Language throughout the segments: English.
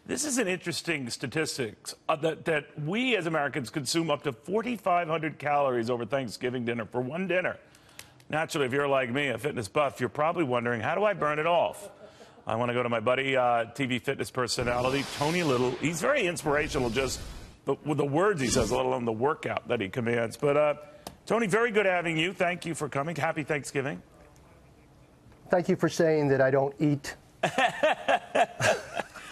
This is an interesting statistics that we as Americans consume up to 4,500 calories over Thanksgiving dinner for one dinner. Naturally, if you're like me, a fitness buff, you're probably wondering, how do I burn it off? I want to go to my buddy, TV fitness personality, Tony Little. He's very inspirational, just with the words he says, let alone the workout that he commands. But, Tony, very good having you. Thank you for coming. Happy Thanksgiving. Thank you for saying that I don't eat.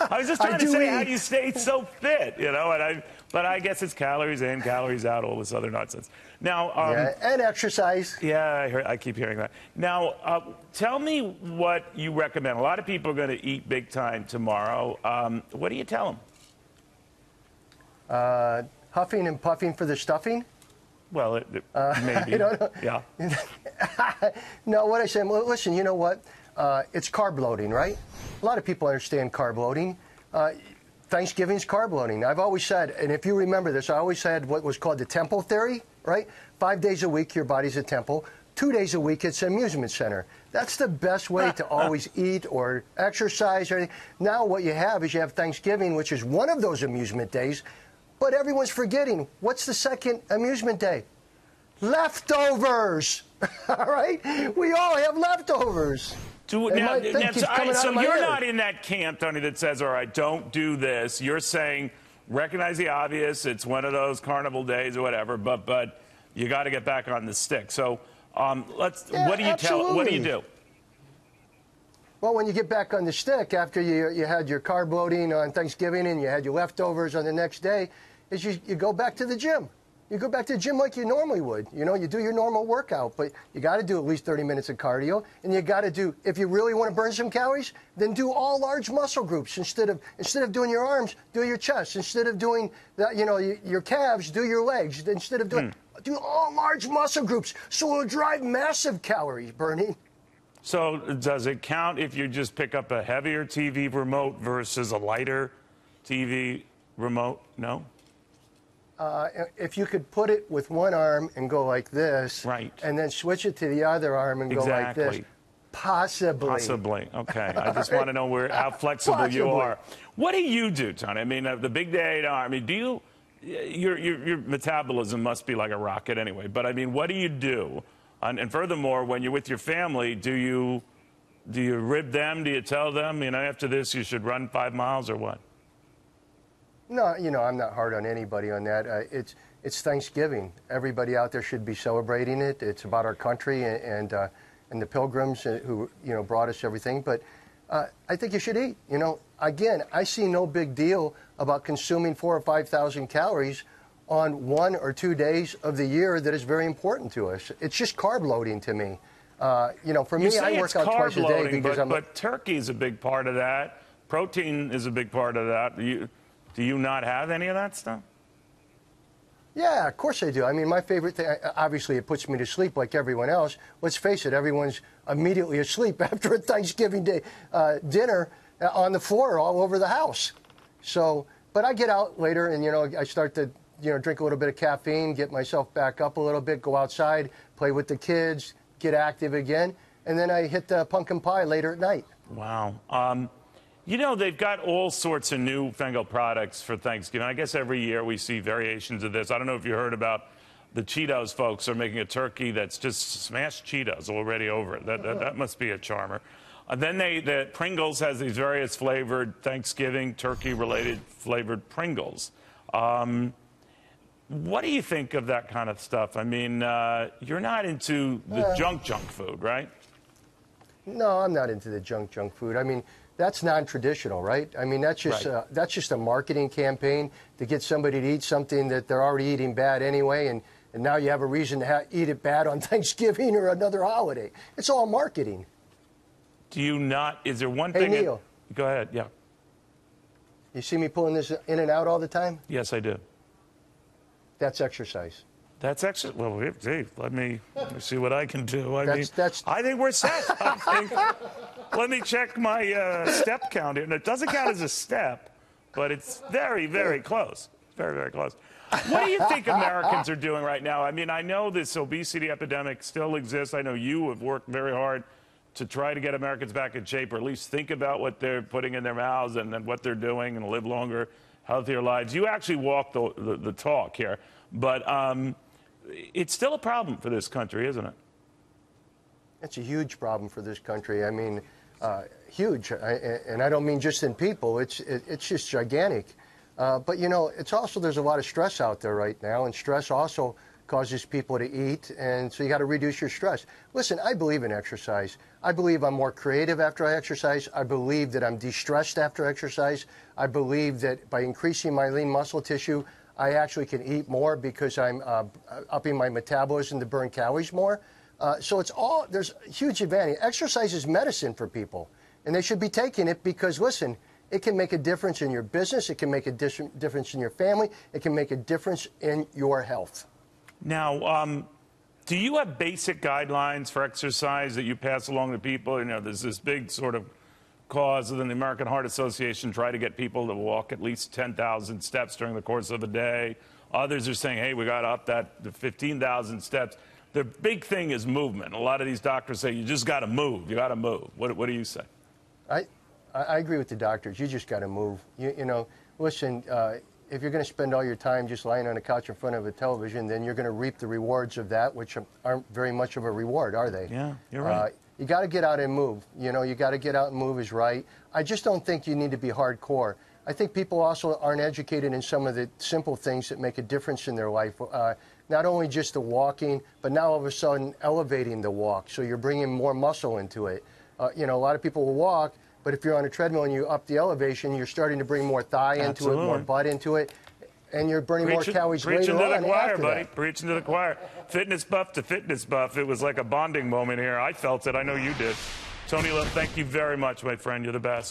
I was just trying to say how you stayed so fit, you know, but I guess it's calories in, calories out, all this other nonsense. Now, yeah, and exercise. Yeah, I keep hearing that. Now, tell me what you recommend. A lot of people are going to eat big time tomorrow. What do you tell them? Huffing and puffing for the stuffing. Well, maybe. Yeah. No, what I said, well, listen, you know what? It's carb loading, right? A lot of people understand carb loading. Thanksgiving's carb loading. I've always said, and if you remember this, I always said what was called the temple theory, right? 5 days a week, your body's a temple. 2 days a week, it's an amusement center. That's the best way to always eat or exercise or anything. Now what you have is you have Thanksgiving, which is one of those amusement days, but everyone's forgetting. What's the second amusement day? Leftovers. All right? We all have leftovers. So you're not in that camp, Tony, that says, all right, don't do this. You're saying recognize the obvious. It's one of those carnival days or whatever, but you got to get back on the stick. So what do you do? Well, when you get back on the stick after you had your carb loading on Thanksgiving and you had your leftovers on the next day, is you go back to the gym. You go back to the gym like you normally would. You know, you do your normal workout, but you got to do at least 30 minutes of cardio. And you got to do, if you really want to burn some calories, then do all large muscle groups. Instead of doing your arms, do your chest. Instead of doing that, you know, your calves, do your legs. Instead of doing, do all large muscle groups. So it'll drive massive calories burning. So does it count if you just pick up a heavier TV remote versus a lighter TV remote? No? If you could put it with one arm and go like this, right, and then switch it to the other arm and go like this, possibly. Possibly. Okay. I just want to know how flexible you are. What do you do, Tony? I mean, the big day. I mean, your metabolism must be like a rocket anyway. But I mean, what do you do? And furthermore, when you're with your family, do you rib them? Do you tell them, you know, after this you should run 5 miles or what? No, you know, I'm not hard on anybody on that. It's Thanksgiving. Everybody out there should be celebrating it. It's about our country and the pilgrims who, you know, brought us everything. But I think you should eat. You know, again, I see no big deal about consuming 4,000 or 5,000 calories on 1 or 2 days of the year that is very important to us. It's just carb loading to me. You know, for me, I work out twice a day because but turkey is a big part of that. Protein is a big part of that. Do you not have any of that stuff? Yeah, of course I do. I mean, my favorite thing, obviously it puts me to sleep like everyone else. Let's face it, everyone's immediately asleep after a Thanksgiving Day dinner on the floor all over the house. So, but I get out later and, you know, I start to, you know, drink a little bit of caffeine, get myself back up a little bit, go outside, play with the kids, get active again, and then I hit the pumpkin pie later at night. Wow. You know, they've got all sorts of newfangled products for Thanksgiving. I guess every year we see variations of this. I don't know if you heard about the Cheetos folks are making a turkey that's just smashed Cheetos already over it. That must be a charmer. Then the Pringles has these various flavored Thanksgiving turkey-related flavored Pringles. What do you think of that kind of stuff? I mean, you're not into the junk food, right? No, I'm not into the junk food. I mean, that's non-traditional, right? I mean, that's just a marketing campaign to get somebody to eat something that they're already eating bad anyway, and now you have a reason to eat it bad on Thanksgiving or another holiday. It's all marketing. Do you not? Is there one thing? Hey, Neil. Go ahead. Yeah. You see me pulling this in and out all the time? Yes, I do. That's exercise. That's exercise. Well, hey, let me see what I can do. I think we're set. Let me check my step count here. And it doesn't count as a step, but it's very, very close. Very, very close. What do you think Americans are doing right now? I mean, I know this obesity epidemic still exists. I know you have worked very hard to try to get Americans back in shape, or at least think about what they're putting in their mouths and then what they're doing and live longer, healthier lives. You actually walk the talk here, but it's still a problem for this country, isn't it? It's a huge problem for this country. I mean, huge, and I don't mean just in people. It's just gigantic. But you know, it's also, there's a lot of stress out there right now, and stress also causes people to eat, and so you got to reduce your stress. Listen, I believe in exercise. I believe I'm more creative after I exercise. I believe that I'm de-stressed after exercise. I believe that by increasing my lean muscle tissue, I actually can eat more because I'm upping my metabolism to burn calories more. So it's all, there's a huge advantage. Exercise is medicine for people, and they should be taking it because, listen, it can make a difference in your business. It can make a difference in your family. It can make a difference in your health. Now, do you have basic guidelines for exercise that you pass along to people? You know, there's this big sort of cause within the American Heart Association, try to get people to walk at least 10,000 steps during the course of a day. Others are saying, hey, we got to up that to 15,000 steps. The big thing is movement. A lot of these doctors say you just got to move. You got to move. What do you say? I agree with the doctors. You just got to move. You know, listen, if you're going to spend all your time just lying on a couch in front of a television, then you're going to reap the rewards of that, which aren't very much of a reward, are they? Yeah, you're right. You got to get out and move. You know, you got to get out and move is right. I just don't think you need to be hardcore. I think people also aren't educated in some of the simple things that make a difference in their life. Not only just the walking, but now all of a sudden elevating the walk. So you're bringing more muscle into it. You know, a lot of people will walk, but if you're on a treadmill and you up the elevation, you're starting to bring more thigh into it, more butt into it, and you're burning more calories later on. Preaching to the choir, after buddy. that. Preaching to the choir. Fitness buff to fitness buff. It was like a bonding moment here. I felt it. I know you did. Tony Lowe, thank you very much, my friend. You're the best.